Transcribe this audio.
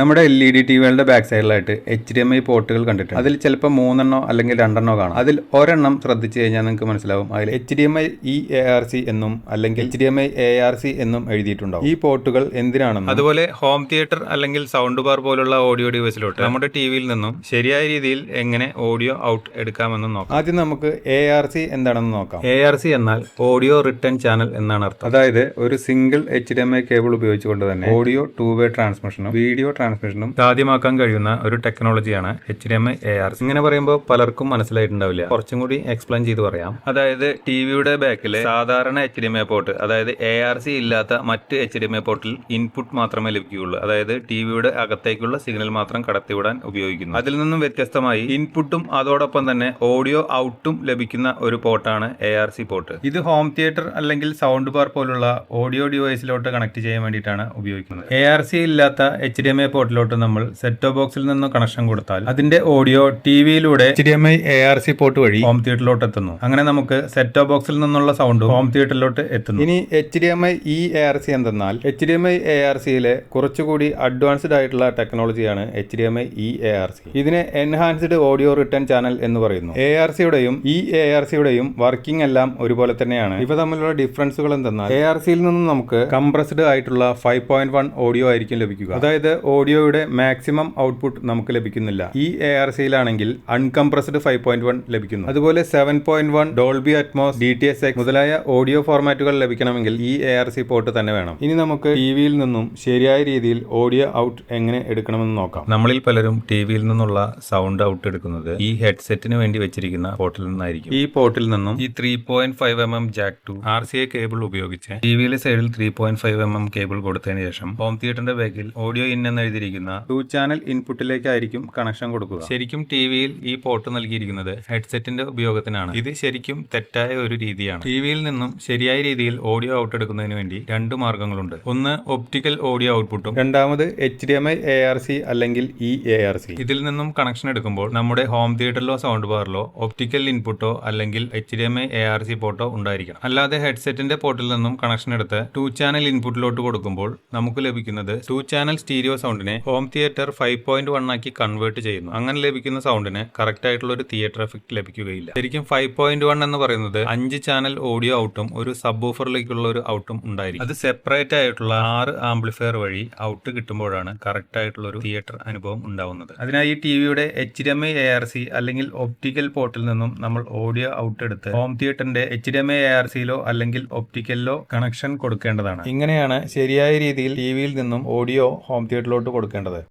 നമ്മുടെ LED ടിവികളുടെ back സൈഡിലായിട്ട് HDMI പോർട്ടുകൾ കണ്ടിട്ടുണ്ട്. അതിൽ ചിലപ്പോൾ 3 അല്ലെങ്കിൽ 2 കാണാം. അതിൽ ഒരെണ്ണം ശ്രദ്ധിച്ചു കഴിഞ്ഞാൽ നിങ്ങൾക്ക് മനസ്സിലാവും അതിൽ HDMI EARC എന്നും അല്ലെങ്കിൽ HDMI ARC എന്നും എഴുതിയിട്ടുണ്ടാവും. ഈ പോർട്ടുകൾ എന്തിനാണെന്നും അതുപോലെ ഹോം തിയേറ്റർ അല്ലെങ്കിൽ സൗണ്ട് ബാർ പോലുള്ള ഓഡിയോ ഡിവൈസിലോട്ട് നമ്മുടെ ടിവിയിൽ നിന്നും ശരിയായ രീതിയിൽ എങ്ങനെ ഓഡിയോ ഔട്ട് എടുക്കാമെന്നും നോക്കാം. ആദ്യം നമുക്ക് ARC എന്താണെന്ന് നോക്കാം. ARC എന്നാൽ ഓഡിയോ റിട്ടേൺ ചാനൽ എന്നാണ് അർത്ഥം. അതായത് ഒരു സിംഗിൾ HDMI കേബിൾ ഉപയോഗിച്ചുകൊണ്ട് തന്നെ ഓഡിയോ 2-വേ ട്രാൻസ്മിഷനും വീഡിയോ ട്രാൻസ്മിഷനും സാധ്യമാക്കാൻ കഴിയുന്ന ഒരു ടെക്നോളജിയാണ് HDMI ARC. ഇങ്ങനെ പറയുമ്പോൾ പലർക്കും മനസ്സിലായിട്ടുണ്ടാവില്ല. കുറച്ചും കൂടി എക്സ്പ്ലെയിൻ ചെയ്ത് പറയാം. അതായത് ടിവിയുടെ ബാക്കിലെ സാധാരണ HDMI പോർട്ട്, അതായത് ARC ഇല്ലാത്ത മറ്റ് HDMI പോർട്ടിൽ ഇൻപുട്ട് മാത്രമേ ലഭിക്കുകയുള്ളൂ. അതായത് ടിവിയുടെ അകത്തേക്കുള്ള സിഗ്നൽ മാത്രം കടത്തിവിടാൻ ഉപയോഗിക്കുന്നു. അതിൽ നിന്നും വ്യത്യസ്തമായി ഇൻപുട്ടും അതോടൊപ്പം തന്നെ ഓഡിയോ ഔട്ടും ലഭിക്കുന്ന ഒരു പോർട്ടാണ് ARC പോർട്ട്. ഇത് ഹോം തിയേറ്റർ അല്ലെങ്കിൽ സൗണ്ട് ബാർ പോലുള്ള ഓഡിയോ ഡിവൈസിലോട്ട് കണക്ട് ചെയ്യാൻ വേണ്ടിയിട്ടാണ് ഉപയോഗിക്കുന്നത്. ARC ഇല്ലാത്ത HDMI പോർട്ടിലോട്ട് നമ്മൾ സെറ്റ് ടോപ്പ് ബോക്സിൽ നിന്ന് കണക്ഷൻ കൊടുത്താൽ അതിന്റെ ഓഡിയോ ടിവിയിലൂടെ HDMI ARC പോർട്ട് വഴി ഹോം തിയേറ്ററിലോട്ട് എത്തുന്നു. അങ്ങനെ നമുക്ക് സെറ്റ് ടോപ്പ് ബോക്സിൽ നിന്നുള്ള സൗണ്ട് ഹോം തിയേറ്ററിലോട്ട് എത്തുന്നു. ഇനി HDMI EARC എന്തെന്നാൽ HDMI ARCയിലെ കുറച്ചുകൂടി അഡ്വാൻസ്ഡ് ആയിട്ടുള്ള ടെക്നോളജിയാണ് HDMI EARC. ഇതിനെ എൻഹാൻസ്ഡ് ഓഡിയോ റിട്ടേൺ ചാനൽ എന്ന് പറയുന്നു. ARCയുടെയും EARCയുടെയും വർക്കിംഗ് എല്ലാം ഒരുപോലെ തന്നെയാണ്. ഇവ തമ്മിലുള്ള ഡിഫറൻസുകൾ എന്തെന്നാൽ ARCയിൽ നിന്നും നമുക്ക് കംപ്രസ്ഡ് ആയിട്ടുള്ള 5.1 ഓഡിയോ ആയിരിക്കും ലഭിക്കുക. അതായത് ഓഡിയോയുടെ മാക്സിമം ഔട്ട്പുട്ട് നമുക്ക് ലഭിക്കുന്നില്ല. ഈ ARCയിലാണെങ്കിൽ അൺകംപ്രസ്ഡ് 5.1 ലഭിക്കുന്നു. അതുപോലെ 7.1 ഡോൾബി അറ്റ്മോസ്, DTS:X മുതലായ ഓഡിയോ ഫോർമാറ്റുകൾ ലഭിക്കണമെങ്കിൽ ഈ ARC പോർട്ട് തന്നെ വേണം. ഇനി നമുക്ക് ടിവിയിൽ നിന്നും ശരിയായ രീതിയിൽ ഓഡിയോ ഔട്ട് എങ്ങനെ എടുക്കണമെന്ന് നോക്കാം. നമ്മളിൽ പലരും ടിവിയിൽ നിന്നുള്ള സൗണ്ട് ഔട്ട് എടുക്കുന്നത് ഈ ഹെഡ്സെറ്റിന് വേണ്ടി വെച്ചിരിക്കുന്ന പോർട്ടിൽ നിന്നായിരിക്കും. ഈ പോർട്ടിൽ നിന്നും ഈ 3.5mm Jack to RCA cable ഉപയോഗിച്ച് ടിവിയിലെ സൈഡിൽ 3.5mm കേബിൾ കൊടുത്തതിന് ശേഷം ഹോം തിയേറ്ററിന്റെ ബാക്കിൽ ഓഡിയോ ഇൻ എന്ന് എഴുതിയിരിക്കുന്ന 2-ചാനൽ ഇൻപുട്ടിലേക്കായിരിക്കും കണക്ഷൻ കൊടുക്കുക. ശരിക്കും ടിവിയിൽ ഈ പോർട്ട് നൽകിയിരിക്കുന്നത് ഹെഡ്സെറ്റിന്റെ ഉപയോഗത്തിനാണ്. ഇത് ശരിക്കും തെറ്റായ ഒരു രീതിയാണ്. ടിവിയിൽ നിന്നും ശരിയായ രീതിയിൽ ഓഡിയോ ഔട്ട് എടുക്കുന്നതിന് വേണ്ടി 2 മാർഗങ്ങളുണ്ട്. ഒന്ന് ഒപ്റ്റിക്കൽ ഓഡിയോ ഔട്ട്പുട്ടും രണ്ടാമത് HDMI ARC അല്ലെങ്കിൽ EARC. ഇതിൽ നിന്നും കണക്ഷൻ എടുക്കുമ്പോൾ നമ്മുടെ ഹോം തിയേറ്ററിലോ സൗണ്ട് ബാറിലോ ഒപ്റ്റിക്കൽ ഇൻപുട്ടോ അല്ലെങ്കിൽ HDMI ARC പോർട്ടോ ഉണ്ടായിരിക്കണം. അല്ലാതെ ഹെഡ്സെറ്റിന്റെ പോർട്ടിൽ നിന്നും കണക്ഷൻ എടുത്ത് 2-ചാനൽ ഇൻപുട്ടിലോട്ട് കൊടുക്കുമ്പോൾ നമുക്ക് ലഭിക്കുന്നത് 2-ചാനൽ സ്റ്റീരിയോ സൗണ്ടിനെ ഹോം തിയേറ്റർ 5.1 ആക്കി കൺവേർട്ട് ചെയ്യുന്നു. അങ്ങനെ ലഭിക്കുന്ന സൗണ്ടിന് കറക്റ്റ് ആയിട്ടുള്ള ഒരു തിയേറ്റർ എഫക്ട് ലഭിക്കുകയില്ല. ശരിക്കും 5.1 എന്ന് പറയുന്നത് 5-ചാനൽ ഓഡിയോ ഔട്ടും ഒരു സബ് വൂഫറിലേക്കുള്ള ഒരു ഔട്ടും ഉണ്ടായിരിക്കും. അത് സെപ്പറേറ്റ് ആയിട്ടുള്ള 6 ആംപ്ലിഫയർ വഴി ഔട്ട് കിട്ടുമ്പോഴാണ് കറക്റ്റ് ആയിട്ടുള്ള ഒരു തിയേറ്റർ അനുഭവം ഉണ്ടാവുന്നത്. അതിനായി ടിവിയുടെ HDMI ARC അല്ലെങ്കിൽ ഒപ്റ്റിക്കൽ പോർട്ടിൽ നിന്നും നമ്മൾ ഓഡിയോ ഔട്ട് എടുത്ത് ഹോം തിയേറ്ററിന്റെ HDMI ARCയിലോ അല്ലെങ്കിൽ ഒപ്റ്റിക്കലിലോ കണക്ഷൻ കൊടുക്കേണ്ടതാണ്. ഇങ്ങനെയാണ് ശരിയായ രീതിയിൽ ടിവിയിൽ നിന്നും ഓഡിയോ ഹോം തിയേറ്ററിലോട്ട് കൊടുക്കേണ്ടത്.